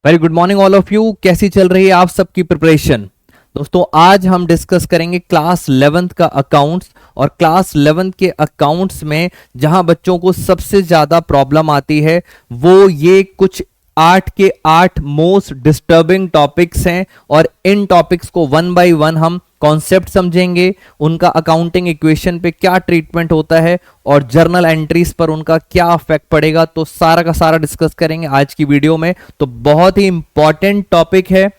Very good morning all of you. कैसी चल रही है आप सबकी प्रिपरेशन? दोस्तों आज हम डिस्कस करेंगे क्लास 11th का अकाउंट्स। और क्लास 11th के अकाउंट्स में जहां बच्चों को सबसे ज्यादा प्रॉब्लम आती है वो ये कुछ 8 के 8 मोस्ट डिस्टर्बिंग टॉपिक्स हैं। और इन टॉपिक्स को वन बाय वन हम कॉन्सेप्ट समझेंगे, उनका अकाउंटिंग इक्वेशन पे क्या ट्रीटमेंट होता है और जर्नल एंट्रीज पर उनका क्या इफेक्ट पड़ेगा, तो सारा का सारा डिस्कस करेंगे आज की वीडियो में। तो बहुत ही इंपॉर्टेंट टॉपिक है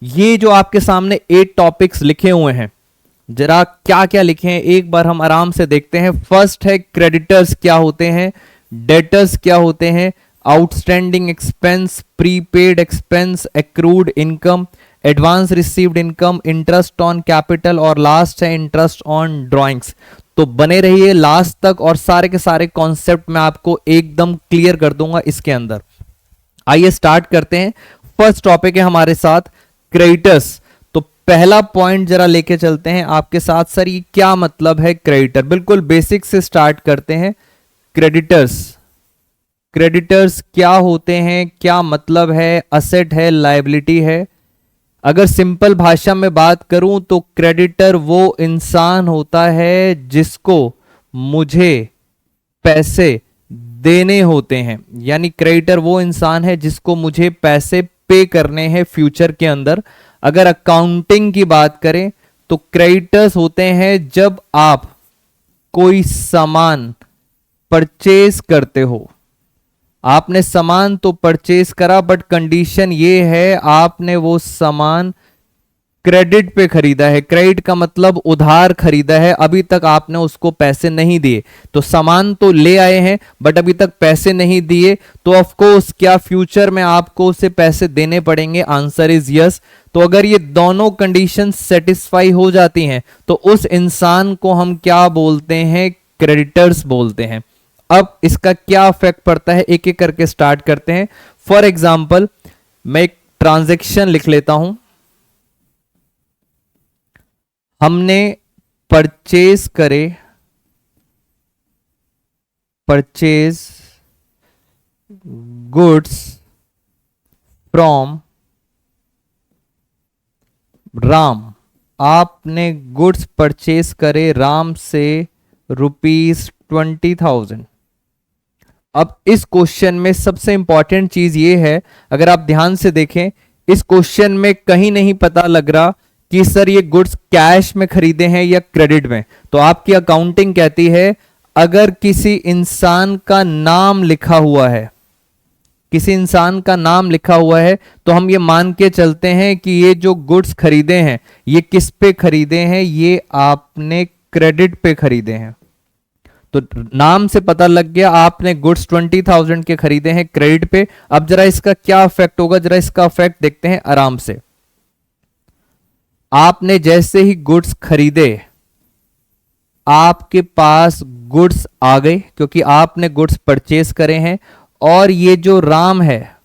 ये। जो आपके सामने 8 टॉपिक्स लिखे हुए हैं, जरा क्या क्या लिखे हैं एक बार हम आराम से देखते हैं। फर्स्ट है क्रेडिटर्स क्या होते हैं, डेटर्स क्या होते हैं, outstanding expense, prepaid expense, accrued income, advance received income, interest on capital और लास्ट है इंटरेस्ट ऑन ड्राइंग्स। तो बने रहिए लास्ट तक और सारे के सारे कॉन्सेप्ट मैं आपको एकदम क्लियर कर दूंगा इसके अंदर। आइए स्टार्ट करते हैं। फर्स्ट टॉपिक है हमारे साथ क्रेडिटर्स। तो पहला पॉइंट जरा लेके चलते हैं आपके साथ। सर ये क्या मतलब है क्रेडिटर? बिल्कुल बेसिक से स्टार्ट करते हैं। क्रेडिटर्स क्या होते हैं, क्या मतलब है, असेट है, लायबिलिटी है? अगर सिंपल भाषा में बात करूं तो क्रेडिटर वो इंसान होता है जिसको मुझे पैसे देने होते हैं। यानी क्रेडिटर वो इंसान है जिसको मुझे पैसे पे करने हैं फ्यूचर के अंदर। अगर अकाउंटिंग की बात करें तो क्रेडिटर्स होते हैं जब आप कोई सामान परचेज करते हो। आपने सामान तो परचेज करा बट कंडीशन ये है आपने वो सामान क्रेडिट पे खरीदा है। क्रेडिट का मतलब उधार खरीदा है, अभी तक आपने उसको पैसे नहीं दिए। तो सामान तो ले आए हैं बट अभी तक पैसे नहीं दिए, तो ऑफ कोर्स क्या फ्यूचर में आपको उसे पैसे देने पड़ेंगे? Answer is yes. तो अगर ये दोनों कंडीशन सेटिस्फाई हो जाती हैं तो उस इंसान को हम क्या बोलते हैं? क्रेडिटर्स बोलते हैं। अब इसका क्या इफेक्ट पड़ता है एक एक करके स्टार्ट करते हैं। फॉर एग्जाम्पल मैं एक ट्रांजैक्शन लिख लेता हूं। हमने परचेज गुड्स फ्रॉम राम। आपने गुड्स परचेज करे राम से ₹20,000। अब इस क्वेश्चन में सबसे इंपॉर्टेंट चीज ये है, अगर आप ध्यान से देखें इस क्वेश्चन में कहीं नहीं पता लग रहा कि सर ये गुड्स कैश में खरीदे हैं या क्रेडिट में। तो आपकी अकाउंटिंग कहती है अगर किसी इंसान का नाम लिखा हुआ है, किसी इंसान का नाम लिखा हुआ है तो हम ये मान के चलते हैं कि ये जो गुड्स खरीदे हैं ये किस पे खरीदे हैं? ये आपने क्रेडिट पे खरीदे हैं। तो नाम से पता लग गया आपने गुड्स 20,000 के खरीदे हैं क्रेडिट पे। अब जरा इसका क्या इफेक्ट होगा, जरा इसका इफेक्ट देखते हैं आराम से। आपने जैसे ही गुड्स खरीदे आपके पास गुड्स आ गए क्योंकि आपने गुड्स परचेज करे हैं। और ये जो राम है,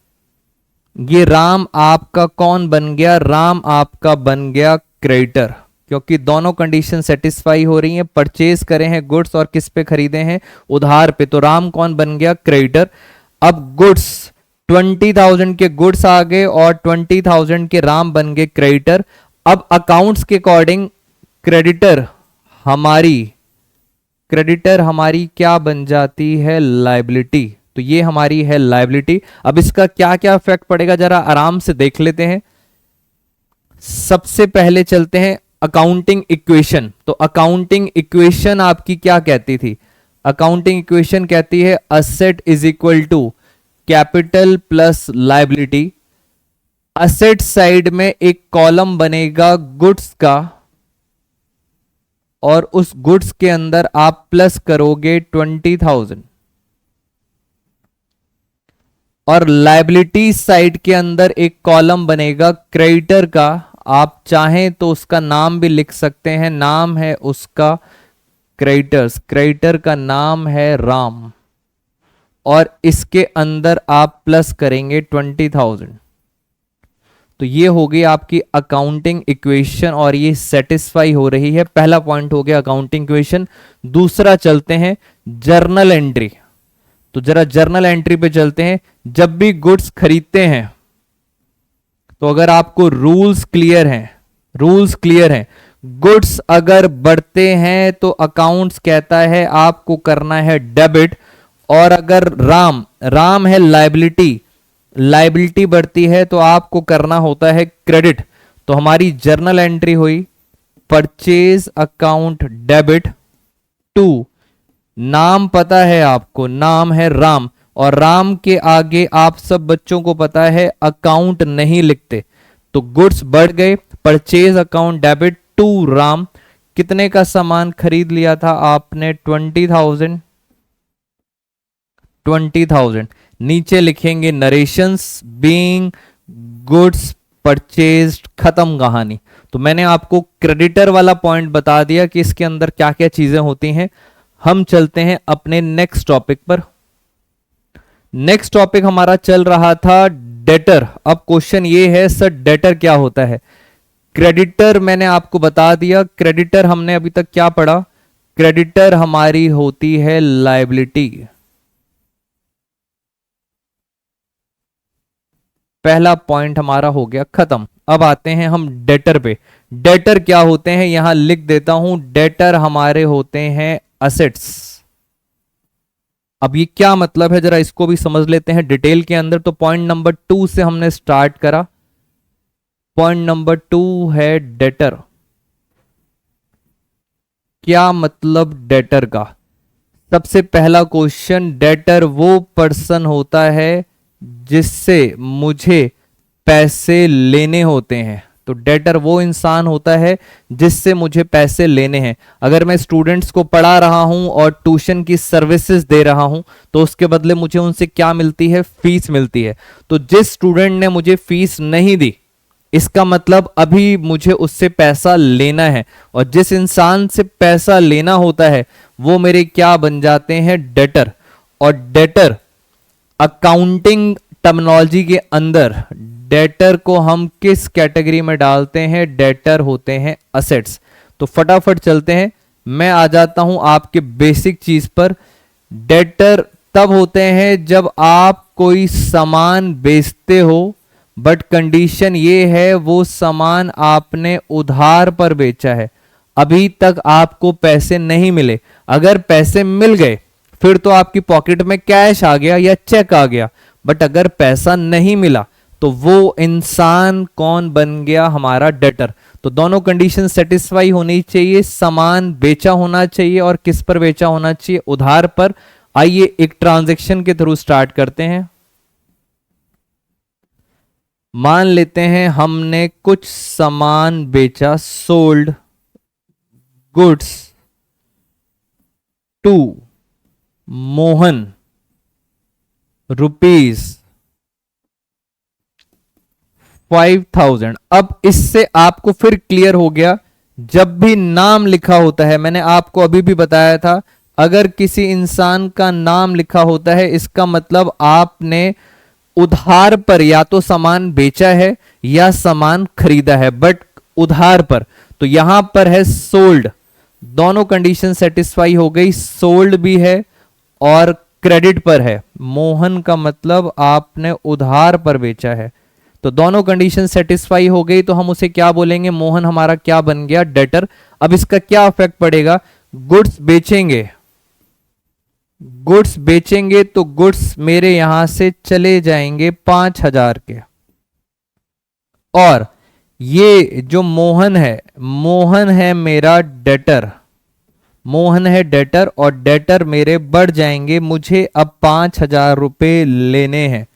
ये राम आपका कौन बन गया? राम आपका बन गया क्रेडिटर, क्योंकि दोनों कंडीशन सेटिस्फाई हो रही हैं। परचेज करे हैं गुड्स और किस पे खरीदे हैं? उधार पे। तो राम कौन बन गया? क्रेडिटर। अब गुड्स 20,000 के गुड्स आ गए और 20,000 के राम बन गए क्रेडिटर। अब अकाउंट्स के अकॉर्डिंग क्रेडिटर हमारी क्या बन जाती है? लायबिलिटी। तो ये हमारी है लायबिलिटी। अब इसका क्या क्या इफेक्ट पड़ेगा जरा आराम से देख लेते हैं। सबसे पहले चलते हैं अकाउंटिंग इक्वेशन। तो अकाउंटिंग इक्वेशन आपकी क्या कहती थी? अकाउंटिंग इक्वेशन कहती है asset is equal to capital plus liability. Asset side में एक कॉलम बनेगा गुड्स का और उस गुड्स के अंदर आप प्लस करोगे 20,000। और लायबिलिटी साइड के अंदर एक कॉलम बनेगा क्रेडिटर का। आप चाहें तो उसका नाम भी लिख सकते हैं, नाम है उसका क्रेडिटर्स। क्रेडिटर का नाम है राम और इसके अंदर आप प्लस करेंगे 20,000। तो ये हो गई आपकी अकाउंटिंग इक्वेशन और ये सेटिस्फाई हो रही है। पहला पॉइंट हो गया अकाउंटिंग इक्वेशन। दूसरा चलते हैं जर्नल एंट्री। तो जरा जर्नल एंट्री पे चलते हैं। जब भी गुड्स खरीदते हैं तो अगर आपको रूल्स क्लियर हैं, गुड्स अगर बढ़ते हैं तो अकाउंट्स कहता है आपको करना है डेबिट, और अगर राम है लाइबिलिटी बढ़ती है तो आपको करना होता है क्रेडिट। तो हमारी जर्नल एंट्री हुई परचेज अकाउंट डेबिट टू, नाम पता है आपको, नाम है राम, और राम के आगे आप सब बच्चों को पता है अकाउंट नहीं लिखते, तो गुड्स बढ़ गए, purchase account debit to Ram. कितने का सामान खरीद लिया था आपने? 20,000। नीचे लिखेंगे नरेशंस बीइंग गुड्स परचेज्ड, खत्म कहानी। तो मैंने आपको क्रेडिटर वाला पॉइंट बता दिया कि इसके अंदर क्या क्या चीजें होती हैं। हम चलते हैं अपने नेक्स्ट टॉपिक पर। नेक्स्ट टॉपिक हमारा चल रहा था डेटर। अब क्वेश्चन ये है सर डेटर क्या होता है? क्रेडिटर मैंने आपको बता दिया, क्रेडिटर हमने अभी तक क्या पढ़ा? क्रेडिटर हमारी होती है लायबिलिटी। पहला पॉइंट हमारा हो गया खत्म। अब आते हैं हम डेटर पे। डेटर क्या होते हैं यहां लिख देता हूं, डेटर हमारे होते हैं असेट्स। अब ये क्या मतलब है जरा इसको भी समझ लेते हैं डिटेल के अंदर। तो पॉइंट नंबर 2 से हमने स्टार्ट करा। पॉइंट नंबर 2 है डेटर। क्या मतलब डेटर का? सबसे पहला क्वेश्चन, डेटर वो पर्सन होता है जिससे मुझे पैसे लेने होते हैं। तो डेटर वो इंसान होता है जिससे मुझे पैसे लेने हैं। अगर मैं स्टूडेंट्स को पढ़ा रहा हूं और ट्यूशन की सर्विसेज दे रहा हूं तो उसके बदले मुझे उनसे क्या मिलती है? फीस मिलती है। तो जिस स्टूडेंट ने मुझे फीस नहीं दी, इसका मतलब अभी मुझे उससे पैसा लेना है, और जिस इंसान से पैसा लेना होता है वो मेरे क्या बन जाते हैं? डेटर। और डेटर अकाउंटिंग टर्मिनोलॉजी के अंदर डेटर को हम किस कैटेगरी में डालते हैं? डेटर होते हैं असेट्स। तो फटाफट चलते हैं, मैं आ जाता हूं आपके बेसिक चीज पर। डेटर तब होते हैं जब आप कोई सामान बेचते हो, बट कंडीशन ये है वो सामान आपने उधार पर बेचा है, अभी तक आपको पैसे नहीं मिले। अगर पैसे मिल गए फिर तो आपकी पॉकेट में कैश आ गया या चेक आ गया, बट अगर पैसा नहीं मिला तो वो इंसान कौन बन गया? हमारा डेटर। तो दोनों कंडीशन सेटिस्फाई होनी चाहिए, सामान बेचा होना चाहिए और किस पर बेचा होना चाहिए? उधार पर। आइए एक ट्रांजैक्शन के थ्रू स्टार्ट करते हैं। मान लेते हैं हमने कुछ सामान बेचा, सोल्ड गुड्स टू मोहन ₹5,000। अब इससे आपको फिर क्लियर हो गया, जब भी नाम लिखा होता है, मैंने आपको अभी भी बताया था, अगर किसी इंसान का नाम लिखा होता है इसका मतलब आपने उधार पर या तो सामान बेचा है या सामान खरीदा है, बट उधार पर। तो यहां पर है सोल्ड, दोनों कंडीशन सेटिस्फाई हो गई, सोल्ड भी है और क्रेडिट पर है। मोहन का मतलब आपने उधार पर बेचा है, तो दोनों कंडीशन सेटिस्फाई हो गई, तो हम उसे क्या बोलेंगे? मोहन हमारा क्या बन गया? डेटर। अब इसका क्या इफेक्ट पड़ेगा? गुड्स बेचेंगे तो गुड्स मेरे यहां से चले जाएंगे 5,000 के, और ये जो मोहन है मेरा डेटर, मोहन है डेटर, और डेटर मेरे बढ़ जाएंगे, मुझे अब 5,000 रुपए लेने हैं।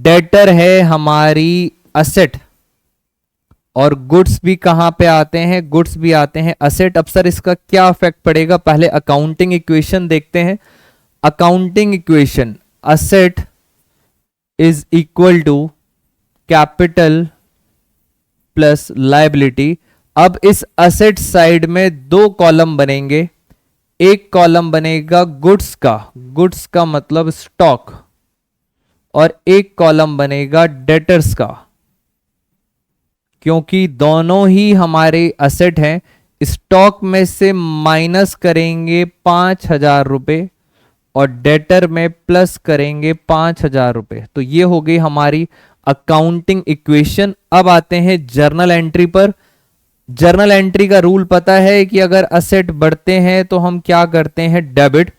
डेटर है हमारी असेट, और गुड्स भी कहां पे आते हैं? गुड्स भी आते हैं असेट। अब सर इसका क्या इफेक्ट पड़ेगा? पहले अकाउंटिंग इक्वेशन देखते हैं। Accounting equation, asset is equal to capital plus liability. अब इस असेट साइड में दो कॉलम बनेंगे, एक कॉलम बनेगा गुड्स का मतलब स्टॉक, और एक कॉलम बनेगा डेटर्स का, क्योंकि दोनों ही हमारे असेट हैं। स्टॉक में से माइनस करेंगे 5,000 रुपए और डेटर में प्लस करेंगे 5,000 रुपए। तो ये हो गई हमारी अकाउंटिंग इक्वेशन। अब आते हैं जर्नल एंट्री पर। जर्नल एंट्री का रूल पता है कि अगर असेट बढ़ते हैं तो हम क्या करते हैं, डेबिट,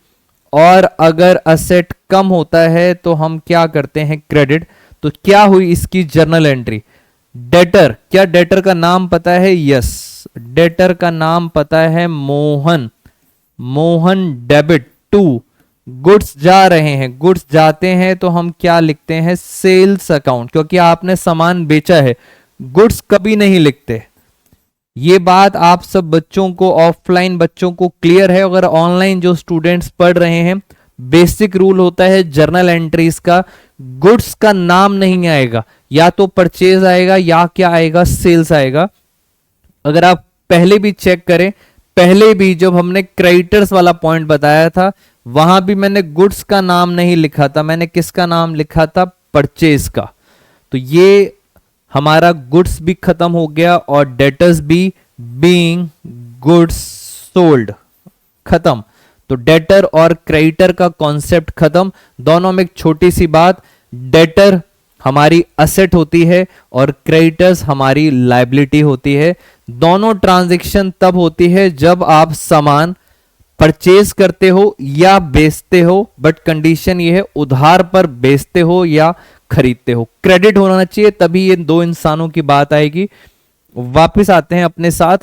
और अगर असेट कम होता है तो हम क्या करते हैं, क्रेडिट। तो क्या हुई इसकी जर्नल एंट्री, डेटर। क्या डेटर का नाम पता है, यस, डेटर का नाम पता है Mohan. Mohan debit to goods जा रहे हैं, गुड्स जाते हैं तो हम क्या लिखते हैं, सेल्स अकाउंट, क्योंकि आपने सामान बेचा है, गुड्स कभी नहीं लिखते। ये बात आप सब बच्चों को, ऑफलाइन बच्चों को क्लियर है। अगर ऑनलाइन जो स्टूडेंट्स पढ़ रहे हैं, बेसिक रूल होता है जर्नल एंट्रीज का, गुड्स का नाम नहीं आएगा, या तो परचेज आएगा या क्या आएगा, सेल्स आएगा। अगर आप पहले भी चेक करें, पहले भी जब हमने क्रेडिटर्स वाला पॉइंट बताया था, वहां भी मैंने गुड्स का नाम नहीं लिखा था, मैंने किसका नाम लिखा था, परचेज का। तो ये हमारा गुड्स भी खत्म हो गया और डेटर्स भी, बीइंग गुड्स सोल्ड, खत्म। तो डेटर और क्रेडिटर का कॉन्सेप्ट खत्म। दोनों में एक छोटी सी बात, डेटर हमारी असेट होती है और क्रेडिटर्स हमारी लायबिलिटी होती है। दोनों ट्रांजैक्शन तब होती है जब आप सामान परचेज करते हो या बेचते हो, बट कंडीशन ये है उधार पर बेचते हो या खरीदते हो, क्रेडिट होना चाहिए, तभी ये दो इंसानों की बात आएगी। वापस आते हैं अपने साथ।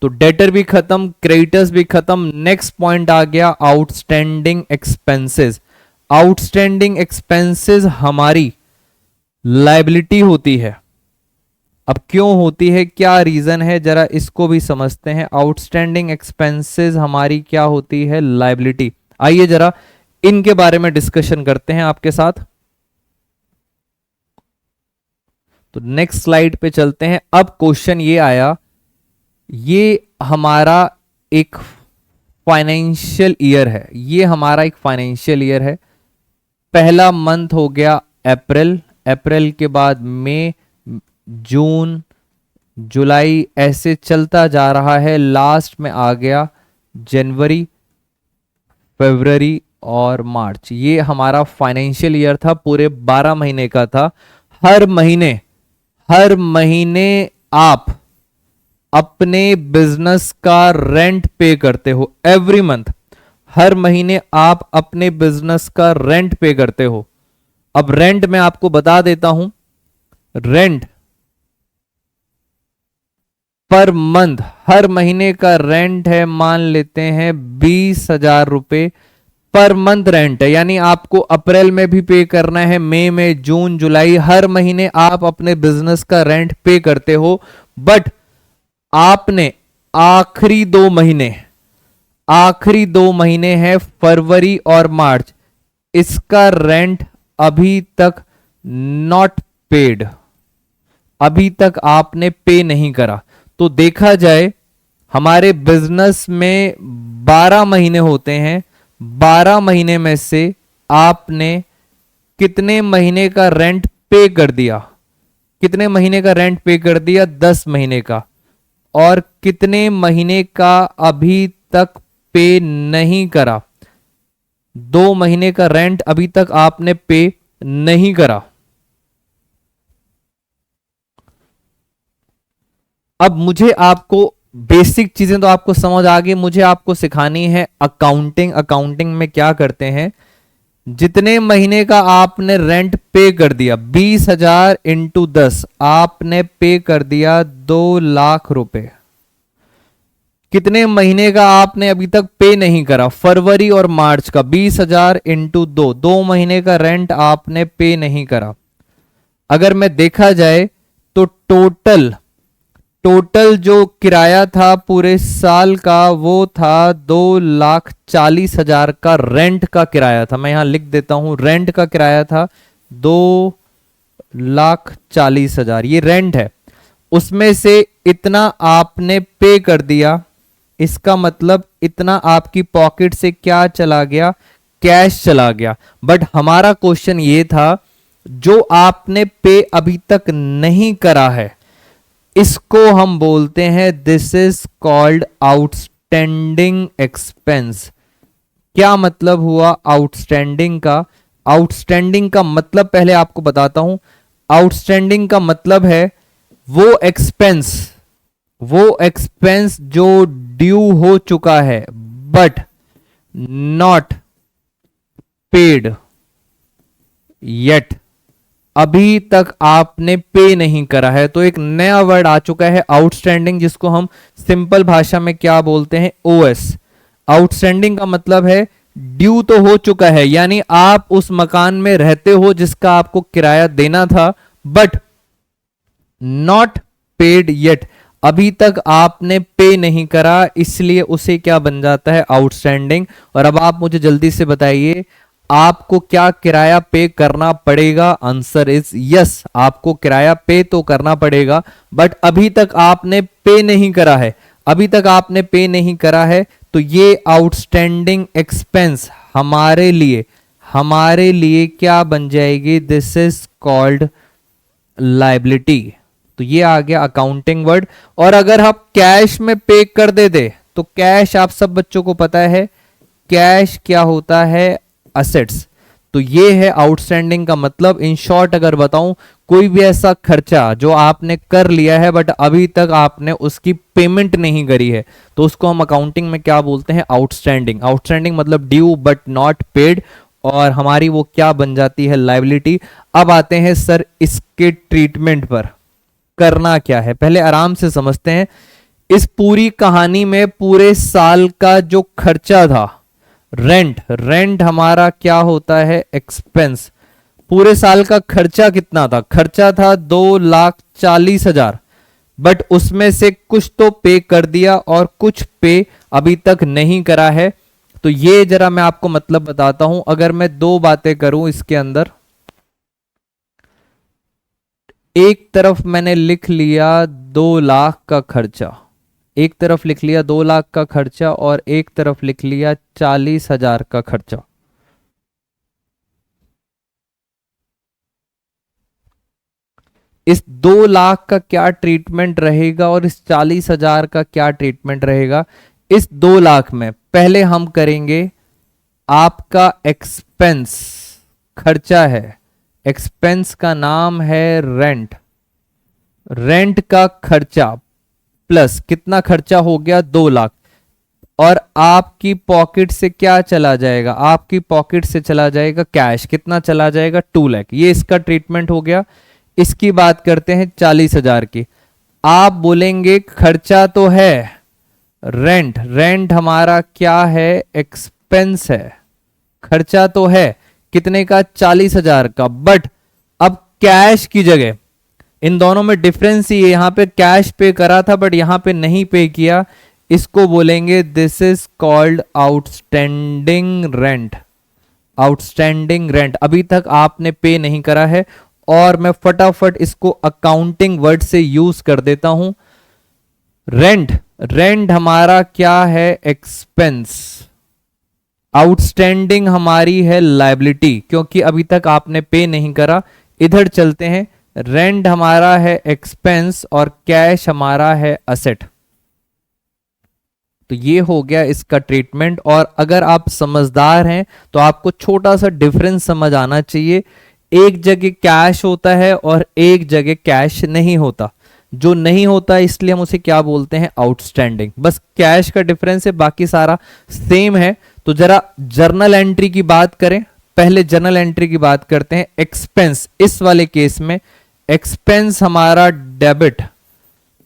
तो डेटर भी खत्म, क्रेडिटर्स भी खत्म। नेक्स्ट पॉइंट आ गया आउटस्टैंडिंग एक्सपेंसेस। आउटस्टैंडिंग एक्सपेंसेस हमारी लायबिलिटी होती है। अब क्यों होती है, क्या रीजन है, जरा इसको भी समझते हैं। आउटस्टैंडिंग एक्सपेंसेस हमारी क्या होती है, लायबिलिटी। आइए जरा इनके बारे में डिस्कशन करते हैं आपके साथ। तो नेक्स्ट स्लाइड पे चलते हैं। अब क्वेश्चन ये आया, ये हमारा एक फाइनेंशियल ईयर है, ये हमारा एक फाइनेंशियल ईयर है। पहला मंथ हो गया अप्रैल, अप्रैल के बाद मई, जून, जुलाई, ऐसे चलता जा रहा है। लास्ट में आ गया जनवरी, फरवरी और मार्च। ये हमारा फाइनेंशियल ईयर था, पूरे 12 महीने का था। हर महीने आप अपने बिजनेस का रेंट पे करते हो, एवरी मंथ। हर महीने आप अपने बिजनेस का रेंट पे करते हो। अब रेंट मैं आपको बता देता हूं, रेंट पर मंथ, हर महीने का रेंट है, मान लेते हैं 20,000 रुपए पर मंथ रेंट है। यानी आपको अप्रैल में भी पे करना है, मई में, जून, जुलाई, हर महीने आप अपने बिजनेस का रेंट पे करते हो। बट आपने आखिरी 2 महीने हैं फरवरी और मार्च, इसका रेंट अभी तक नॉट पेड, अभी तक आपने पे नहीं करा। तो देखा जाए हमारे बिजनेस में 12 महीने होते हैं, 12 महीने में से आपने कितने महीने का रेंट पे कर दिया, कितने महीने का रेंट पे कर दिया, 10 महीने का। और कितने महीने का अभी तक पे नहीं करा, 2 महीने का रेंट अभी तक आपने पे नहीं करा। अब मुझे आपको बेसिक चीजें तो आपको समझ आ गई, मुझे आपको सिखानी है अकाउंटिंग। अकाउंटिंग में क्या करते हैं, जितने महीने का आपने रेंट पे कर दिया, 20,000 इंटू 10, आपने पे कर दिया 2 लाख रुपए। कितने महीने का आपने अभी तक पे नहीं करा, फरवरी और मार्च का, 20,000 इंटू 2 महीने का रेंट आपने पे नहीं करा। अगर मैं देखा जाए तो टोटल जो किराया था पूरे साल का, वो था 2,40,000 का रेंट का किराया था। मैं यहां लिख देता हूं, रेंट का किराया था 2,40,000, ये रेंट है। उसमें से इतना आपने पे कर दिया, इसका मतलब इतना आपकी पॉकेट से क्या चला गया, कैश चला गया। बट हमारा क्वेश्चन ये था, जो आपने पे अभी तक नहीं करा है, इसको हम बोलते हैं this is called outstanding expense. क्या मतलब हुआ आउटस्टैंडिंग का? आउटस्टैंडिंग का मतलब पहले आपको बताता हूं। आउटस्टैंडिंग का मतलब है वो एक्सपेंस जो ड्यू हो चुका है बट नॉट पेड येट, अभी तक आपने पे नहीं करा है। तो एक नया वर्ड आ चुका है आउटस्टैंडिंग, जिसको हम सिंपल भाषा में क्या बोलते हैं, ओएस। आउटस्टैंडिंग का मतलब है ड्यू तो हो चुका है, यानी आप उस मकान में रहते हो जिसका आपको किराया देना था, बट नॉट पेड येट, अभी तक आपने पे नहीं करा, इसलिए उसे क्या बन जाता है, आउटस्टैंडिंग। और अब आप मुझे जल्दी से बताइए आपको क्या किराया पे करना पड़ेगा। आंसर इज यस, आपको किराया पे तो करना पड़ेगा, बट अभी तक आपने पे नहीं करा है, अभी तक आपने पे नहीं करा है। तो ये आउटस्टैंडिंग एक्सपेंस हमारे लिए क्या बन जाएगी, दिस इज कॉल्ड लाइबिलिटी। तो ये आ गया अकाउंटिंग वर्ड। और अगर आप कैश में पे कर देते तो कैश आप सब बच्चों को पता है कैश क्या होता है, असेट्स। तो ये है आउटस्टैंडिंग का मतलब। इन शॉर्ट अगर बताऊं, कोई भी ऐसा खर्चा जो आपने कर लिया है बट अभी तक आपने उसकी पेमेंट नहीं करी है, तो उसको हम अकाउंटिंग में क्या बोलते हैं, आउटस्टैंडिंग। आउटस्टैंडिंग मतलब ड्यू बट नॉट पेड, और हमारी वो क्या बन जाती है, लायबिलिटी। अब आते हैं सर इसके ट्रीटमेंट पर, करना क्या है पहले आराम से समझते हैं। इस पूरी कहानी में पूरे साल का जो खर्चा था, रेंट हमारा क्या होता है, एक्सपेंस। पूरे साल का खर्चा कितना था, खर्चा था 2,40,000, बट उसमें से कुछ तो पे कर दिया और कुछ पे अभी तक नहीं करा है। तो ये जरा मैं आपको मतलब बताता हूं। अगर मैं दो बातें करूं इसके अंदर, एक तरफ मैंने लिख लिया 2,00,000 का खर्चा, एक तरफ लिख लिया 2,00,000 का खर्चा और एक तरफ लिख लिया 40,000 का खर्चा। इस 2,00,000 का क्या ट्रीटमेंट रहेगा और इस 40,000 का क्या ट्रीटमेंट रहेगा। इस 2,00,000 में पहले हम करेंगे आपका एक्सपेंस, खर्चा है, एक्सपेंस का नाम है रेंट। रेंट का खर्चा प्लस कितना खर्चा हो गया, 2,00,000, और आपकी पॉकेट से क्या चला जाएगा, आपकी पॉकेट से चला जाएगा कैश, कितना चला जाएगा, 2,00,000। ये इसका ट्रीटमेंट हो गया। इसकी बात करते हैं 40,000 की। आप बोलेंगे खर्चा तो है, रेंट हमारा क्या है, एक्सपेंस है। खर्चा तो है कितने का, 40,000 का, बट अब कैश की जगह, इन दोनों में डिफरेंस ही है, यहां पे कैश पे करा था बट यहां पे नहीं पे किया, इसको बोलेंगे this is called outstanding rent. Outstanding rent, अभी तक आपने पे नहीं करा है। और मैं फटाफट इसको अकाउंटिंग वर्ड से यूज कर देता हूं। रेंट हमारा क्या है, एक्सपेंस। आउटस्टैंडिंग हमारी है लायबिलिटी, क्योंकि अभी तक आपने पे नहीं करा। इधर चलते हैं, रेंट हमारा है एक्सपेंस और कैश हमारा है असेट। तो ये हो गया इसका ट्रीटमेंट। और अगर आप समझदार हैं तो आपको छोटा सा डिफरेंस समझ आना चाहिए। एक जगह कैश होता है और एक जगह कैश नहीं होता। जो नहीं होता इसलिए हम उसे क्या बोलते हैं, आउटस्टैंडिंग। बस कैश का डिफरेंस है, बाकी सारा सेम है। तो जरा जर्नल एंट्री की बात करें, पहले जर्नल एंट्री की बात करते हैं। एक्सपेंस, इस वाले केस में एक्सपेंस हमारा डेबिट,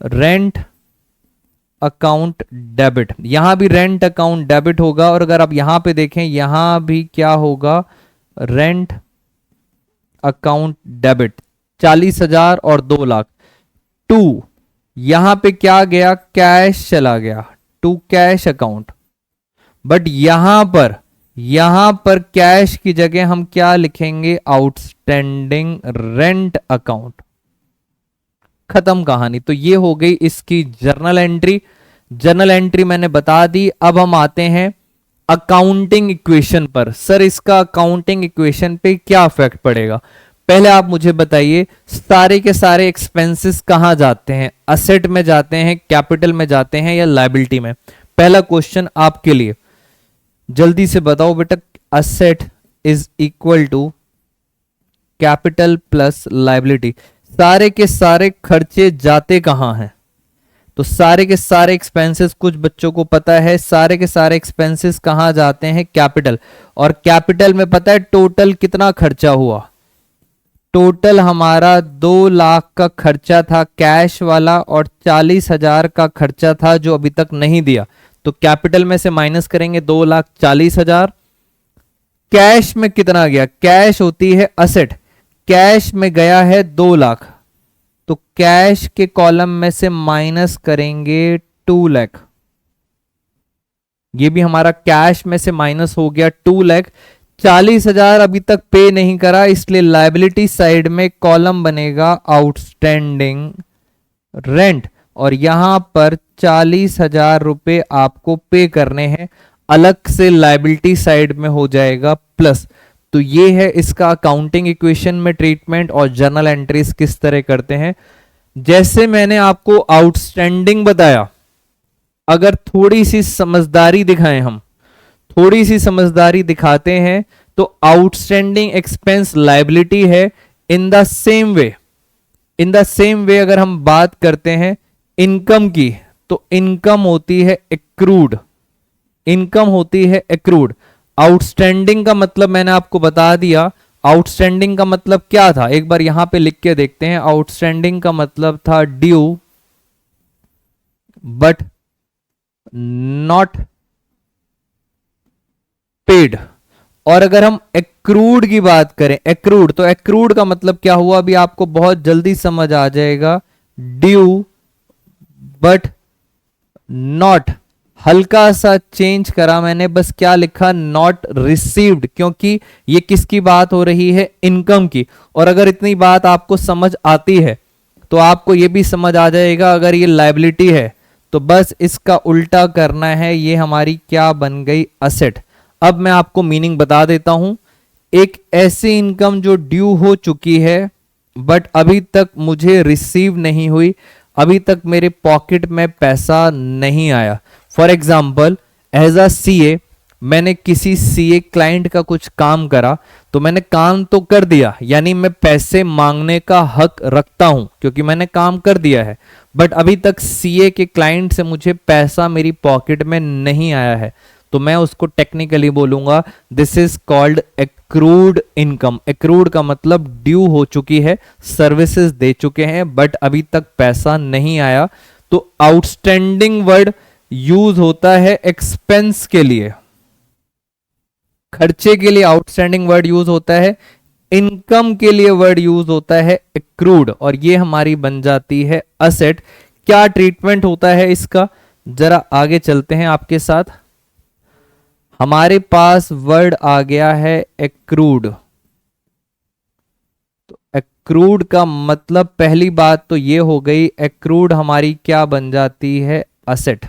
रेंट अकाउंट डेबिट। यहां भी रेंट अकाउंट डेबिट होगा, और अगर आप यहां पे देखें यहां भी क्या होगा, रेंट अकाउंट डेबिट। 40,000 और 2,00,000, 2 यहां पे क्या गया, कैश चला गया, टू कैश अकाउंट। बट यहां पर कैश की जगह हम क्या लिखेंगे, आउटस्टैंडिंग रेंट अकाउंट। खत्म कहानी। तो ये हो गई इसकी जर्नल एंट्री। जर्नल एंट्री मैंने बता दी। अब हम आते हैं अकाउंटिंग इक्वेशन पर। सर इसका अकाउंटिंग इक्वेशन पे क्या इफेक्ट पड़ेगा। पहले आप मुझे बताइए सारे के सारे एक्सपेंसेस कहां जाते हैं, असेट में जाते हैं, कैपिटल में जाते हैं या लायबिलिटी में। पहला क्वेश्चन आपके लिए, जल्दी से बताओ बेटा। Asset is equal to capital plus liability. सारे के सारे खर्चे जाते कहां हैं? तो सारे के सारे एक्सपेंसेस, कुछ बच्चों को पता है, सारे के सारे एक्सपेंसेस कहां जाते हैं? कैपिटल। और कैपिटल में पता है टोटल कितना खर्चा हुआ? टोटल हमारा 2 लाख का खर्चा था कैश वाला और 40,000 का खर्चा था जो अभी तक नहीं दिया। तो कैपिटल में से माइनस करेंगे 2,40,000। कैश में कितना गया? कैश होती है असेट, कैश में गया है 2 लाख, तो कैश के कॉलम में से माइनस करेंगे 2 लाख। ये भी हमारा कैश में से माइनस हो गया 2 लाख। 40,000 अभी तक पे नहीं करा, इसलिए लायबिलिटी साइड में कॉलम बनेगा आउटस्टैंडिंग रेंट, और यहां पर 40,000 रुपए आपको पे करने हैं, अलग से लायबिलिटी साइड में हो जाएगा प्लस। तो ये है इसका अकाउंटिंग इक्वेशन में ट्रीटमेंट और जर्नल एंट्रीज किस तरह करते हैं। जैसे मैंने आपको आउटस्टैंडिंग बताया, अगर थोड़ी सी समझदारी दिखाएं, हम थोड़ी सी समझदारी दिखाते हैं, तो आउटस्टैंडिंग एक्सपेंस लायबिलिटी है। इन द सेम वे अगर हम बात करते हैं इनकम की, तो इनकम होती है एक्रूड, इनकम होती है एक्रूड। आउटस्टैंडिंग का मतलब मैंने आपको बता दिया। आउटस्टैंडिंग का मतलब क्या था, एक बार यहां पे लिख के देखते हैं। आउटस्टैंडिंग का मतलब था ड्यू बट नॉट पेड। और अगर हम एक्रूड की बात करें, एक्रूड, तो एक्रूड का मतलब क्या हुआ अभी आपको बहुत जल्दी समझ आ जाएगा। ड्यू बट नॉट, हल्का सा चेंज करा मैंने, बस क्या लिखा? नॉट रिसीव्ड, क्योंकि ये किसकी बात हो रही है? इनकम की। और अगर इतनी बात आपको समझ आती है तो आपको ये भी समझ आ जाएगा, अगर ये लायबिलिटी है तो बस इसका उल्टा करना है, ये हमारी क्या बन गई? असेट। अब मैं आपको मीनिंग बता देता हूं। एक ऐसी इनकम जो ड्यू हो चुकी है बट अभी तक मुझे रिसीव नहीं हुई, अभी तक मेरे पॉकेट में पैसा नहीं आया। For example, as a CA, मैंने किसी सीए क्लाइंट का कुछ काम करा, तो मैंने काम तो कर दिया, यानी मैं पैसे मांगने का हक रखता हूं क्योंकि मैंने काम कर दिया है, बट अभी तक सीए के क्लाइंट से मुझे पैसा मेरी पॉकेट में नहीं आया है, तो मैं उसको टेक्निकली बोलूंगा this is called accrued income. Accrued का मतलब ड्यू हो चुकी है, सर्विसेज दे चुके हैं बट अभी तक पैसा नहीं आया। तो आउटस्टैंडिंग वर्ड यूज होता है एक्सपेंस के लिए, खर्चे के लिए आउटस्टैंडिंग वर्ड यूज होता है, इनकम के लिए वर्ड यूज होता है एक्रूड, और ये हमारी बन जाती है असेट। क्या ट्रीटमेंट होता है इसका, जरा आगे चलते हैं आपके साथ। हमारे पास वर्ड आ गया है एक्रूड। तो एक्रूड का मतलब पहली बात तो ये हो गई, एक्रूड हमारी क्या बन जाती है? असेट।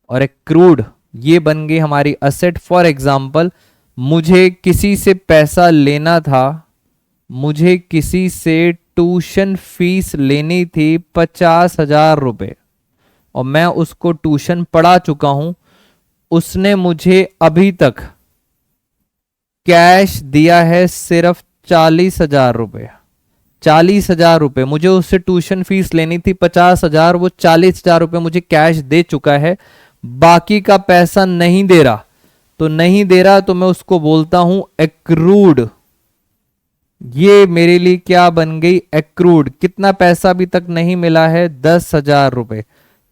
और एक्रूड ये बन गई हमारी असेट। फॉर एग्जाम्पल, मुझे किसी से पैसा लेना था, मुझे किसी से ट्यूशन फीस लेनी थी 50,000 रुपए, और मैं उसको ट्यूशन पढ़ा चुका हूं, उसने मुझे अभी तक कैश दिया है सिर्फ 40,000 रुपए। 40,000 रुपए, मुझे उससे ट्यूशन फीस लेनी थी 50,000, वो 40,000 रुपए मुझे कैश दे चुका है, बाकी का पैसा नहीं दे रहा। तो नहीं दे रहा तो मैं उसको बोलता हूं एक्रूड। ये मेरे लिए क्या बन गई? एक्रूड। कितना पैसा अभी तक नहीं मिला है? 10,000 रुपए।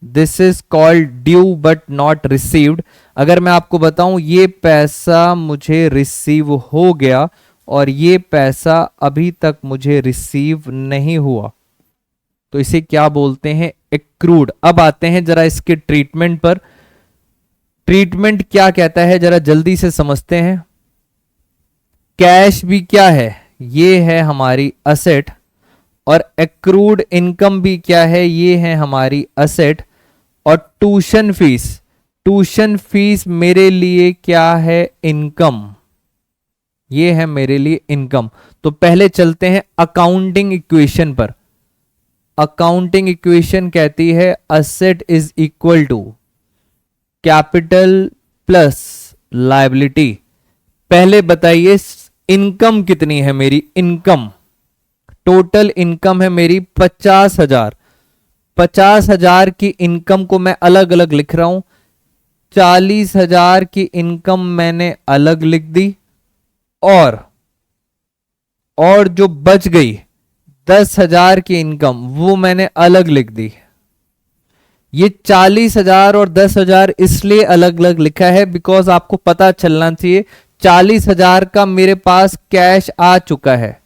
This is called due but not received. अगर मैं आपको बताऊं ये पैसा मुझे रिसीव हो गया और ये पैसा अभी तक मुझे रिसीव नहीं हुआ, तो इसे क्या बोलते हैं? एक्रूड। अब आते हैं जरा इसके ट्रीटमेंट पर। ट्रीटमेंट क्या कहता है जरा जल्दी से समझते हैं। कैश भी क्या है? ये है हमारी असेट, और एक्रूड इनकम भी क्या है? ये है हमारी असेट। और ट्यूशन फीस मेरे लिए क्या है? इनकम। ये है मेरे लिए इनकम। तो पहले चलते हैं अकाउंटिंग इक्वेशन पर। अकाउंटिंग इक्वेशन कहती है asset is equal to capital plus liability. पहले बताइए इनकम कितनी है मेरी, इनकम टोटल इनकम है मेरी 50,000। 50,000 की इनकम को मैं अलग अलग लिख रहा हूं। 40,000 की इनकम मैंने अलग लिख दी, और जो बच गई 10,000 की इनकम वो मैंने अलग लिख दी। ये 40,000 और 10,000 इसलिए अलग अलग लिखा है बिकॉज आपको पता चलना चाहिए 40,000 का मेरे पास कैश आ चुका है,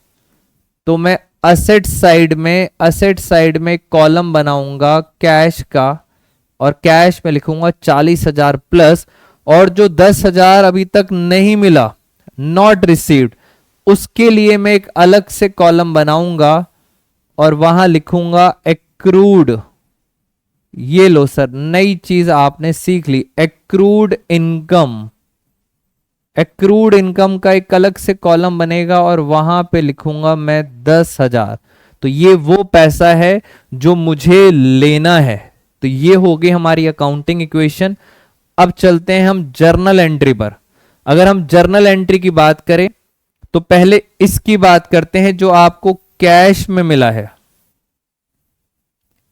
तो मैं असेट साइड में कॉलम बनाऊंगा कैश का, और कैश में लिखूंगा 40,000 प्लस, और जो 10,000 अभी तक नहीं मिला, नॉट रिसीव्ड, उसके लिए मैं एक अलग से कॉलम बनाऊंगा और वहां लिखूंगा एक्रूड। ये लो सर, नई चीज आपने सीख ली, एक्रूड इनकम। एक्रूड इनकम का एक अलग से कॉलम बनेगा और वहां पे लिखूंगा मैं 10,000। तो ये वो पैसा है जो मुझे लेना है। तो ये हो गई हमारी अकाउंटिंग इक्वेशन। अब चलते हैं हम जर्नल एंट्री पर। अगर हम जर्नल एंट्री की बात करें तो पहले इसकी बात करते हैं जो आपको कैश में मिला है।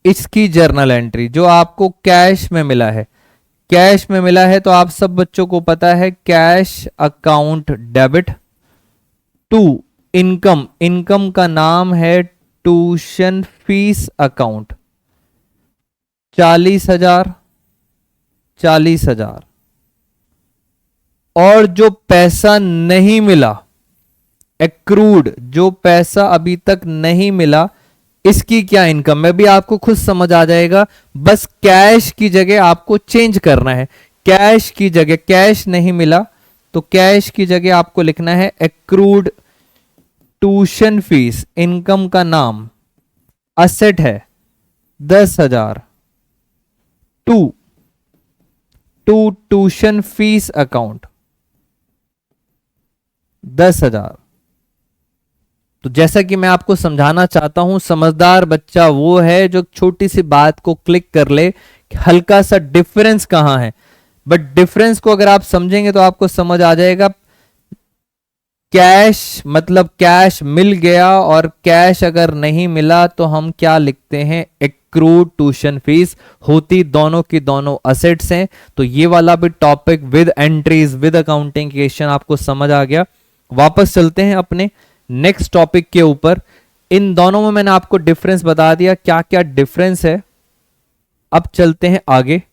इसकी जर्नल एंट्री जो आपको कैश में मिला है, कैश में मिला है तो आप सब बच्चों को पता है cash account debit to income, income का नाम है ट्यूशन फीस अकाउंट। 40,000 40,000, और जो पैसा नहीं मिला, एक्रूड, जो पैसा अभी तक नहीं मिला, इसकी क्या इनकम है भी आपको खुद समझ आ जाएगा। बस कैश की जगह आपको चेंज करना है। कैश की जगह, कैश नहीं मिला तो कैश की जगह आपको लिखना है एक्रूड ट्यूशन फीस। इनकम का नाम असेट है 10,000 टू ट्यूशन फीस अकाउंट 10,000। तो जैसा कि मैं आपको समझाना चाहता हूं, समझदार बच्चा वो है जो छोटी सी बात को क्लिक कर ले कि हल्का सा डिफरेंस कहां है। बट डिफरेंस को अगर आप समझेंगे तो आपको समझ आ जाएगा। कैश मतलब कैश मिल गया, और कैश अगर नहीं मिला तो हम क्या लिखते हैं, एक्रूड ट्यूशन फीस। होती दोनों की दोनों असेट्स हैं। तो ये वाला भी topic with entries with accounting question आपको समझ आ गया। वापस चलते हैं अपने नेक्स्ट टॉपिक के ऊपर। इन दोनों में मैंने आपको डिफरेंस बता दिया, क्या क्या डिफरेंस है। अब चलते हैं आगे।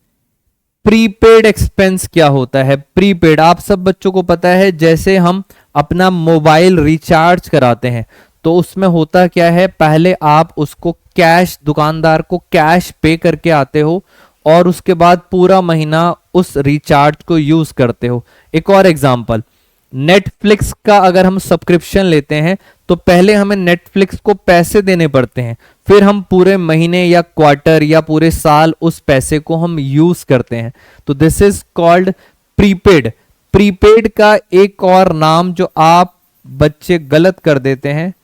प्रीपेड एक्सपेंस क्या होता है। प्रीपेड आप सब बच्चों को पता है, जैसे हम अपना मोबाइल रिचार्ज कराते हैं तो उसमें होता क्या है, पहले आप उसको कैश, दुकानदार को कैश पे करके आते हो और उसके बाद पूरा महीना उस रिचार्ज को यूज करते हो। एक और एग्जांपल, नेटफ्लिक्स का अगर हम सब्सक्रिप्शन लेते हैं तो पहले हमें नेटफ्लिक्स को पैसे देने पड़ते हैं, फिर हम पूरे महीने या क्वार्टर या पूरे साल उस पैसे को हम यूज करते हैं। तो this is called prepaid. Prepaid का एक और नाम जो आप बच्चे गलत कर देते हैं,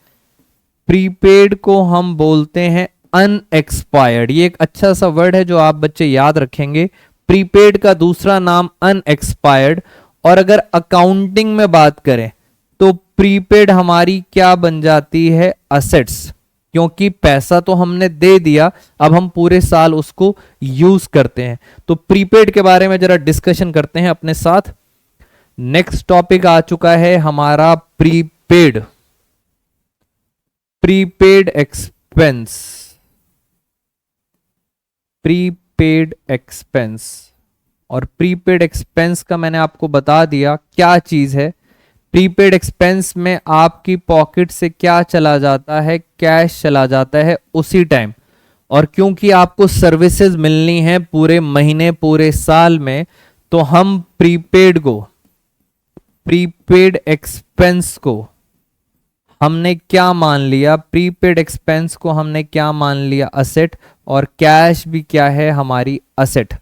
प्रीपेड को हम बोलते हैं अनएक्सपायर्ड। ये एक अच्छा सा वर्ड है जो आप बच्चे याद रखेंगे। प्रीपेड का दूसरा नाम अनएक्सपायर्ड। और अगर अकाउंटिंग में बात करें तो प्रीपेड हमारी क्या बन जाती है, असेट्स, क्योंकि पैसा तो हमने दे दिया, अब हम पूरे साल उसको यूज करते हैं। तो प्रीपेड के बारे में जरा डिस्कशन करते हैं अपने साथ। नेक्स्ट टॉपिक आ चुका है हमारा prepaid. Prepaid expense, prepaid expense. और प्रीपेड एक्सपेंस का मैंने आपको बता दिया क्या चीज है। प्रीपेड एक्सपेंस में आपकी पॉकेट से क्या चला जाता है, कैश चला जाता है उसी टाइम। और क्योंकि आपको सर्विसेज मिलनी है पूरे महीने पूरे साल में, तो हम प्रीपेड को, प्रीपेड एक्सपेंस को हमने क्या मान लिया, प्रीपेड एक्सपेंस को हमने क्या मान लिया, असेट। और कैश भी क्या है, हमारी असेट।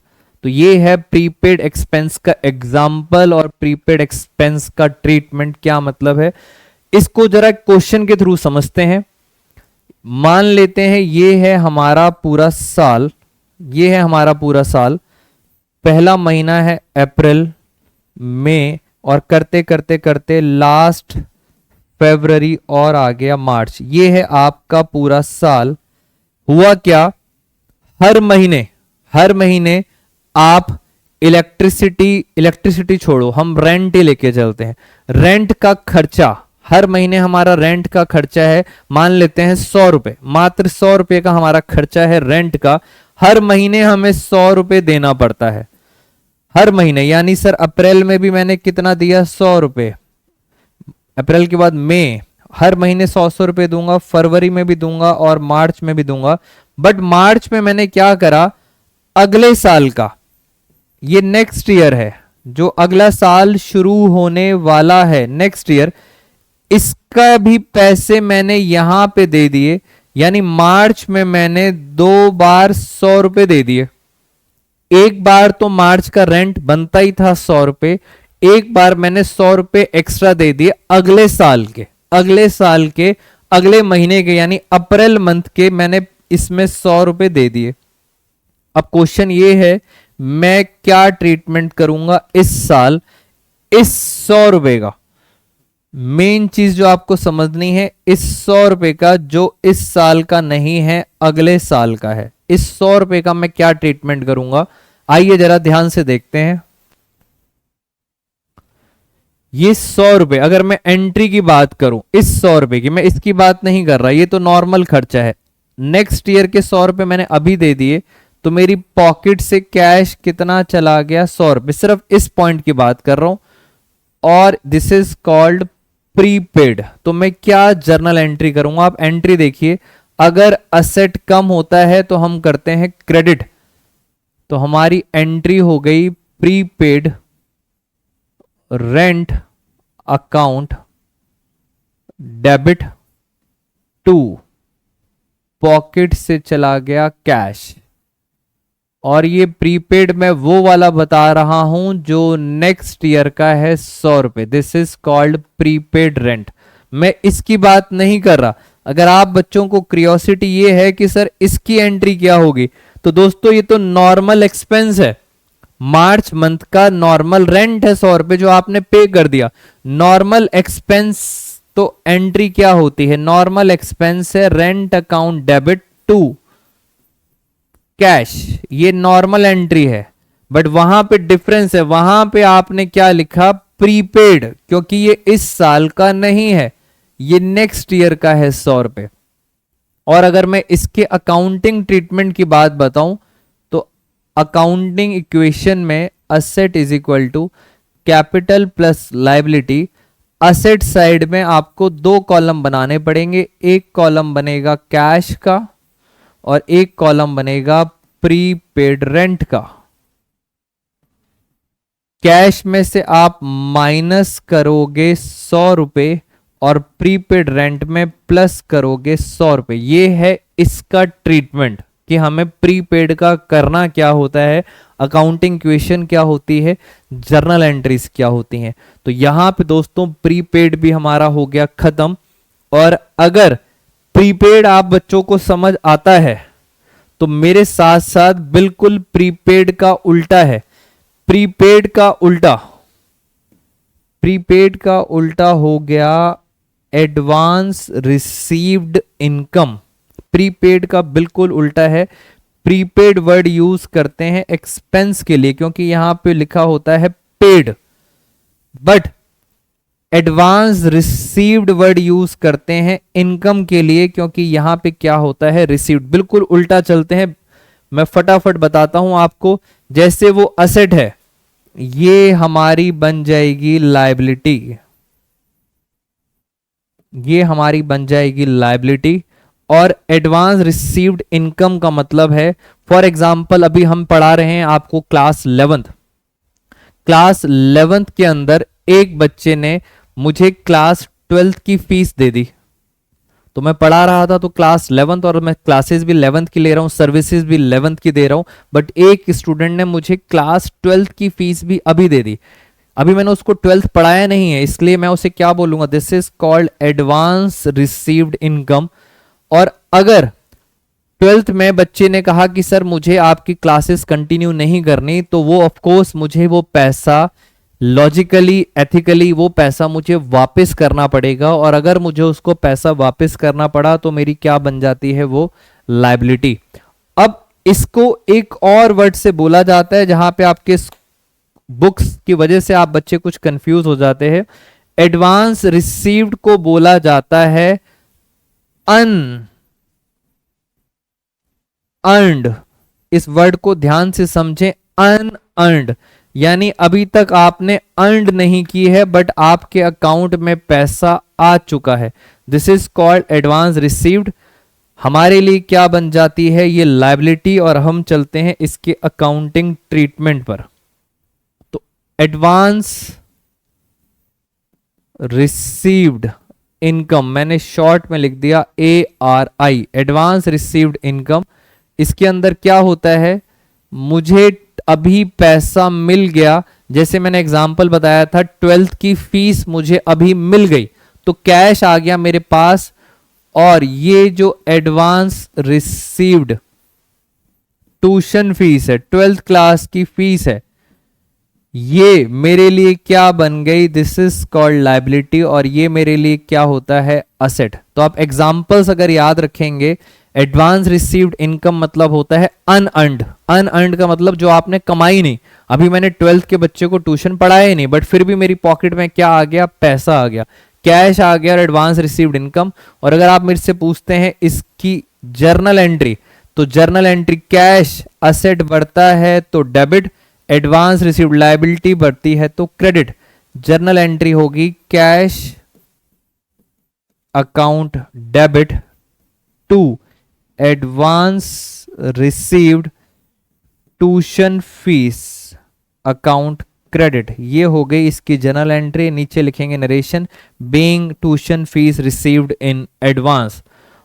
तो ये है प्रीपेड एक्सपेंस का एग्जाम्पल और प्रीपेड एक्सपेंस का ट्रीटमेंट क्या मतलब है। इसको जरा क्वेश्चन के थ्रू समझते हैं। मान लेते हैं ये है हमारा पूरा साल, ये है हमारा पूरा साल। पहला महीना है अप्रैल, मई, और करते करते करते लास्ट फरवरी और आ गया मार्च। ये है आपका पूरा साल। हुआ क्या, हर महीने आप इलेक्ट्रिसिटी छोड़ो, हम रेंट ही लेके चलते हैं। रेंट का खर्चा, हर महीने हमारा रेंट का खर्चा है, मान लेते हैं 100 रुपए, मात्र 100 रुपए का हमारा खर्चा है रेंट का। हर महीने हमें 100 रुपए देना पड़ता है हर महीने। यानी सर अप्रैल में भी मैंने कितना दिया, 100 रुपए। अप्रैल के बाद मई, हर महीने 100 रुपए दूंगा, फरवरी में भी दूंगा और मार्च में भी दूंगा। बट मार्च में मैंने क्या करा, अगले साल का, ये नेक्स्ट ईयर है, जो अगला साल शुरू होने वाला है नेक्स्ट ईयर, इसका भी पैसे मैंने यहां पे दे दिए। यानी मार्च में मैंने 2 बार 100 रुपए दे दिए। एक बार तो मार्च का रेंट बनता ही था 100 रुपए, एक बार मैंने 100 रुपए एक्स्ट्रा दे दिए अगले साल के अगले महीने के, यानी अप्रैल मंथ के मैंने इसमें 100 रुपए दे दिए। अब क्वेश्चन ये है, मैं क्या ट्रीटमेंट करूंगा इस साल इस 100 रुपए का। मेन चीज जो आपको समझनी है, इस 100 रुपए का जो इस साल का नहीं है, अगले साल का है, इस 100 रुपए का मैं क्या ट्रीटमेंट करूंगा। आइए जरा ध्यान से देखते हैं। ये 100 रुपए, अगर मैं एंट्री की बात करूं इस 100 रुपए की, मैं इसकी बात नहीं कर रहा, ये तो नॉर्मल खर्चा है। नेक्स्ट ईयर के 100 रुपए मैंने अभी दे दिए, तो मेरी पॉकेट से कैश कितना चला गया, 100 रुपए। सिर्फ इस पॉइंट की बात कर रहा हूं, और दिस इज कॉल्ड प्रीपेड। तो मैं क्या जर्नल एंट्री करूंगा, आप एंट्री देखिए। अगर असेट कम होता है तो हम करते हैं क्रेडिट, तो हमारी एंट्री हो गई prepaid rent account debit to, pocket से चला गया कैश। और ये प्रीपेड मैं वो वाला बता रहा हूं जो नेक्स्ट ईयर का है, 100 रुपए। This is called prepaid rent. मैं इसकी बात नहीं कर रहा। अगर आप बच्चों को क्यूरियोसिटी ये है कि सर इसकी एंट्री क्या होगी, तो दोस्तों ये तो नॉर्मल एक्सपेंस है, मार्च मंथ का नॉर्मल रेंट है 100 रुपए जो आपने पे कर दिया। नॉर्मल एक्सपेंस तो एंट्री क्या होती है, नॉर्मल एक्सपेंस है rent account debit to cash, ये नॉर्मल एंट्री है। बट वहां पे डिफरेंस है, वहां पे आपने क्या लिखा, प्रीपेड, क्योंकि ये इस साल का नहीं है, ये नेक्स्ट ईयर का है 100 रुपए। और अगर मैं इसके अकाउंटिंग ट्रीटमेंट की बात बताऊं, तो अकाउंटिंग इक्वेशन में asset is equal to capital plus liability. Asset side में आपको 2 कॉलम बनाने पड़ेंगे, एक कॉलम बनेगा कैश का और एक कॉलम बनेगा प्रीपेड रेंट का। कैश में से आप माइनस करोगे 100 रुपए और प्रीपेड रेंट में प्लस करोगे 100 रुपए। ये है इसका ट्रीटमेंट कि हमें प्रीपेड का करना क्या होता है, अकाउंटिंग इक्वेशन क्या होती है, जर्नल एंट्रीज क्या होती हैं। तो यहां पे दोस्तों प्रीपेड भी हमारा हो गया खत्म। और अगर प्रीपेड आप बच्चों को समझ आता है तो मेरे साथ साथ बिल्कुल प्रीपेड का उल्टा है। प्रीपेड का उल्टा हो गया एडवांस रिसीव्ड इनकम। प्रीपेड का बिल्कुल उल्टा है। प्रीपेड वर्ड यूज करते हैं एक्सपेंस के लिए क्योंकि यहां पे लिखा होता है paid, but advance received word use करते हैं इनकम के लिए क्योंकि यहां पे क्या होता है, रिसीव्ड। बिल्कुल उल्टा चलते हैं। मैं फटाफट बताता हूं आपको। जैसे वो असेट है, ये हमारी बन जाएगी लायबिलिटी, ये हमारी बन जाएगी लायबिलिटी। और एडवांस रिसीव्ड इनकम का मतलब है, फॉर एग्जांपल अभी हम पढ़ा रहे हैं आपको क्लास 11th के अंदर एक बच्चे ने मुझे क्लास 12th की फीस दे दी। तो मैं पढ़ा रहा था तो क्लास 11th, और मैं क्लासेस भी 11th की ले रहा हूं, सर्विसेज भी 11th की दे रहा हूं, बट एक स्टूडेंट ने मुझे क्लास 12th की फीस भी अभी दे दी। अभी मैंने उसको 12th पढ़ाया नहीं है, इसलिए मैं उसे क्या बोलूंगा, this is called advance received income. और अगर 12th में बच्चे ने कहा कि सर मुझे आपकी क्लासेस कंटिन्यू नहीं करनी, तो वो ऑफ कोर्स मुझे वो पैसा लॉजिकली एथिकली वो पैसा मुझे वापस करना पड़ेगा, और अगर मुझे उसको पैसा वापस करना पड़ा तो मेरी क्या बन जाती है, वो लायबिलिटी। अब इसको एक और वर्ड से बोला जाता है जहां पे आपके बुक्स की वजह से आप बच्चे कुछ कंफ्यूज हो जाते हैं। एडवांस रिसीव्ड को बोला जाता है अनअर्न्ड। इस वर्ड को ध्यान से समझें, अनअर्न्ड यानी अभी तक आपने अर्नड नहीं की है बट आपके अकाउंट में पैसा आ चुका है। This is called advance received. हमारे लिए क्या बन जाती है, ये लायबिलिटी, और हम चलते हैं इसके अकाउंटिंग ट्रीटमेंट पर। तो एडवांस रिसीव्ड इनकम, मैंने शॉर्ट में लिख दिया ARI, एडवांस रिसीव्ड इनकम। इसके अंदर क्या होता है, मुझे अभी पैसा मिल गया, जैसे मैंने एग्जांपल बताया था 12th की फीस मुझे अभी मिल गई, तो कैश आ गया मेरे पास, और ये जो एडवांस रिसीव्ड ट्यूशन फीस है, 12th क्लास की फीस है, ये मेरे लिए क्या बन गई, दिस इज कॉल्ड लायबिलिटी, और ये मेरे लिए क्या होता है, असेट। तो आप एग्जांपल्स अगर याद रखेंगे, एडवांस रिसीव्ड इनकम मतलब होता है अनअर्न्ड। अनअर्न्ड का मतलब जो आपने कमाई नहीं, अभी मैंने 12th के बच्चे को ट्यूशन पढ़ाया ही नहीं बट फिर भी मेरी पॉकेट में क्या आ गया, पैसा आ गया, कैश आ गया, और एडवांस रिसीव्ड इनकम। और अगर आप मेरे से पूछते हैं इसकी जर्नल एंट्री, तो जर्नल एंट्री कैश असेट बढ़ता है तो डेबिट, एडवांस रिसीव्ड लायबिलिटी बढ़ती है तो क्रेडिट। जर्नल एंट्री होगी cash account debit to advance received tuition fees account credit. ये हो गई इसकी जर्नल एंट्री। नीचे लिखेंगे narration being tuition fees received in advance.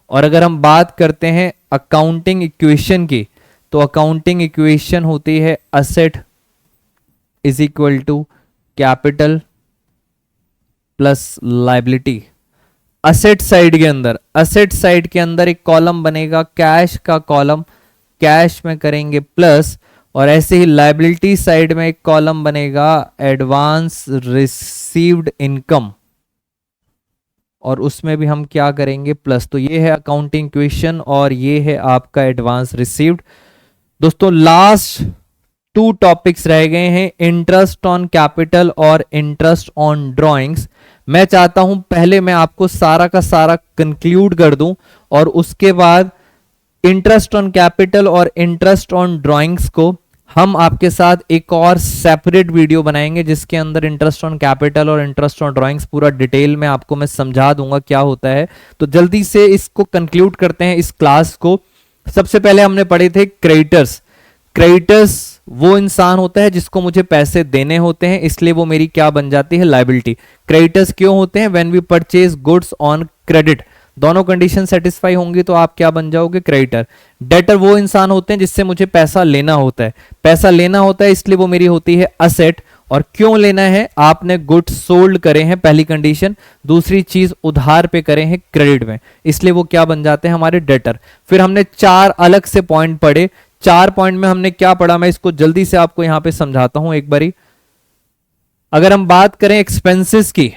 और अगर हम बात करते हैं अकाउंटिंग इक्वेशन की, तो अकाउंटिंग इक्वेशन होती है asset is equal to capital plus liability. Asset side के अंदर एक कॉलम बनेगा कैश का कॉलम, कैश में करेंगे प्लस, और ऐसे ही लायबिलिटी साइड में एक कॉलम बनेगा एडवांस रिसीव्ड इनकम, और उसमें भी हम क्या करेंगे, प्लस। तो ये है अकाउंटिंग इक्वेशन और ये है आपका एडवांस रिसीव्ड। दोस्तों लास्ट 2 टॉपिक्स रह गए हैं, इंटरेस्ट ऑन कैपिटल और इंटरेस्ट ऑन ड्रॉइंग्स। मैं चाहता हूं पहले मैं आपको सारा का सारा कंक्लूड कर दूं, और उसके बाद इंटरेस्ट ऑन कैपिटल और इंटरेस्ट ऑन ड्रॉइंग्स को हम आपके साथ एक और सेपरेट वीडियो बनाएंगे, जिसके अंदर इंटरेस्ट ऑन कैपिटल और इंटरेस्ट ऑन ड्रॉइंग्स पूरा डिटेल में आपको मैं समझा दूंगा क्या होता है। तो जल्दी से इसको कंक्लूड करते हैं इस क्लास को। सबसे पहले हमने पढ़े थे क्रेडिटर्स। क्रेडिटर्स वो इंसान होता है जिसको मुझे पैसे देने होते हैं, इसलिए वो मेरी क्या बन जाती है, लायबिलिटी। क्रेडिटर्स क्यों होते हैं, when we purchase goods on credit, दोनों कंडीशन सेटिस्फाई होंगी तो आप क्या बन जाओगे, क्रेडिटर। डेटर वो इंसान होते हैं जिससे मुझे पैसा लेना होता है, पैसा लेना होता है इसलिए वो मेरी होती है असेट। और क्यों लेना है, आपने गुड्स सोल्ड करे हैं, पहली कंडीशन। दूसरी चीज उधार पे करे हैं क्रेडिट में, इसलिए वो क्या बन जाते हैं, हमारे डेटर। फिर हमने 4 अलग से पॉइंट पढ़े। 4 पॉइंट में हमने क्या पढ़ा, मैं इसको जल्दी से आपको यहां पे समझाता हूं एक बारी। अगर हम बात करें एक्सपेंसेस की,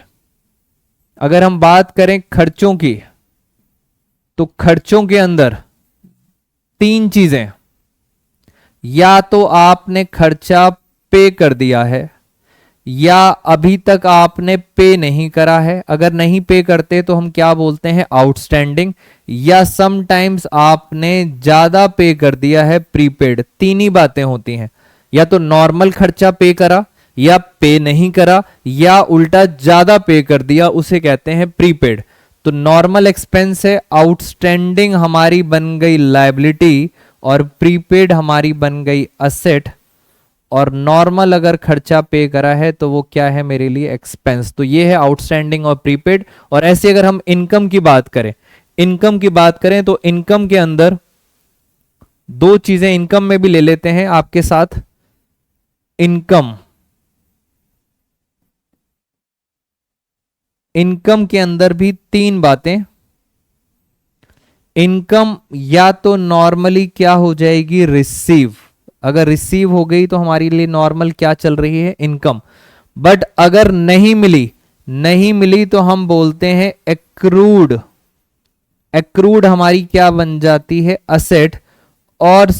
अगर हम बात करें खर्चों की, तो खर्चों के अंदर 3 चीजें, या तो आपने खर्चा पे कर दिया है, या अभी तक आपने पे नहीं करा है। अगर नहीं पे करते तो हम क्या बोलते हैं, आउटस्टैंडिंग, या समटाइम्स आपने ज्यादा पे कर दिया है, प्रीपेड। 3 ही बातें होती हैं, या तो नॉर्मल खर्चा पे करा, या पे नहीं करा, या उल्टा ज्यादा पे कर दिया, उसे कहते हैं प्रीपेड। तो नॉर्मल एक्सपेंस है, आउटस्टैंडिंग हमारी बन गई लायबिलिटी, और प्रीपेड हमारी बन गई असेट, और नॉर्मल अगर खर्चा पे करा है तो वो क्या है, मेरे लिए एक्सपेंस। तो ये है आउटस्टैंडिंग और प्रीपेड। और ऐसे अगर हम इनकम की बात करें, इनकम की बात करें तो इनकम के अंदर 2 चीजें इनकम में भी ले लेते हैं आपके साथ। इनकम के अंदर भी 3 बातें। इनकम या तो नॉर्मली क्या हो जाएगी, रिसीव। अगर रिसीव हो गई तो हमारे लिए नॉर्मल क्या चल रही है, इनकम। बट अगर नहीं मिली तो हम बोलते हैं एक्रूड। एक्रूड हमारी क्या बन जाती है, असेट। और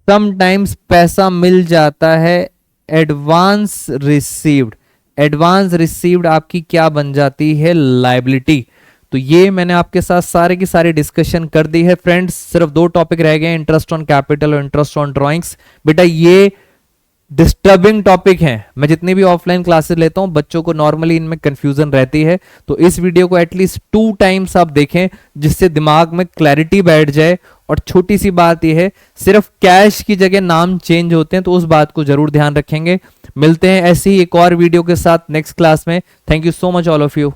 समटाइम्स पैसा मिल जाता है, एडवांस रिसीव्ड। एडवांस रिसीव्ड आपकी क्या बन जाती है, लायबिलिटी। तो ये मैंने आपके साथ सारे की सारी डिस्कशन कर दी है फ्रेंड्स। सिर्फ 2 टॉपिक रह गए, इंटरेस्ट ऑन कैपिटल और इंटरेस्ट ऑन ड्राइंग्स। बेटा ये डिस्टर्बिंग टॉपिक हैं, मैं जितनी भी ऑफलाइन क्लासेस लेता हूं बच्चों को नॉर्मली इनमें कंफ्यूजन रहती है, तो इस वीडियो को एटलीस्ट 2 टाइम्स आप देखें जिससे दिमाग में क्लैरिटी बैठ जाए। और छोटी सी बात यह है, सिर्फ कैश की जगह नाम चेंज होते हैं, तो उस बात को जरूर ध्यान रखेंगे। मिलते हैं ऐसी ही एक और वीडियो के साथ नेक्स्ट क्लास में। Thank you so much all of you.